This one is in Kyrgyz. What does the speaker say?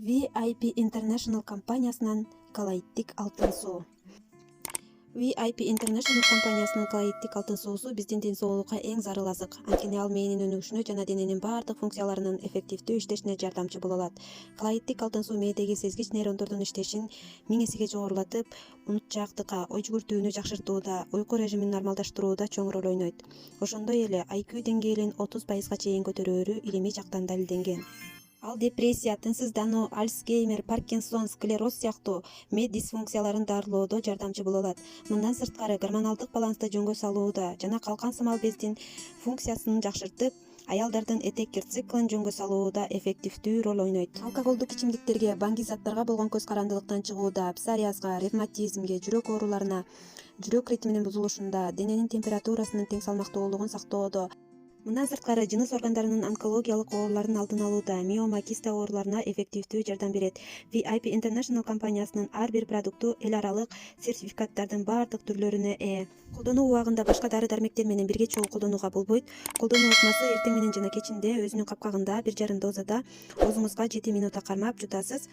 VIP International компаниясынан коллоидтик алтын суу. VIP International компаниясынын коллоидтик алтын суусу биздин ден соолукка эң зарыл азык. Анткени ал мээнин өнүгүшүнө жана дененин баардык функцияларынын эффективдүү иштешине жардамчы боло алат. Коллоидтик алтын суу мээдеги сезгич нейрондордун иштешин 1000 эсеге жогорулатып, унутчаактыкка, ой жүгүртүүнү жакшыртууда, уйку режимин нормалдаштырууда чоң роль ойнойт. Ошондой эле IQ деңгээлин 30% чейин көтөрөөрү илимий жактан далилденген. Ал депрессия, тынчсыздануу, Альцгеймер, Паркинсон, склероз сыяктуу мээ дисфункцияларын дарылоодо жардамчы боло алат. Мындан сырткары гормоналдык балансты жөнгө салууда жана калкан сымал бездин функциясын жакшыртып, аялдардын этеккер циклын жөнгө салууда эффективдүү роль ойнойт. Алкоголдук ичимдиктерге, баңги заттарга болгон көз карандылыктан чыгууда, псориазга, ревматизмге, жүрөк ооруларына, жүрөк ритминин бузулушунда, дененин температурасынын тең салмактуулугун сактоодо, мындан сырткары жыныс органдарынын онкологиялык ооруларын алдын алууда, миома, киста ооруларына эффективдүү жардам берет. VIP International компаниясынын ар бир продукту эл аралык сертификаттардын баардык түрлөрүнө ээ. Колдонуу убагында башка дары-дармектер менен бирге чогуу колдонууга болбойт. Колдонуу ыкмасы эртең менен жана кечинде өзүнүн капкагында 1,5 дозада оозуңузга 7 минутта кармап жутасыз.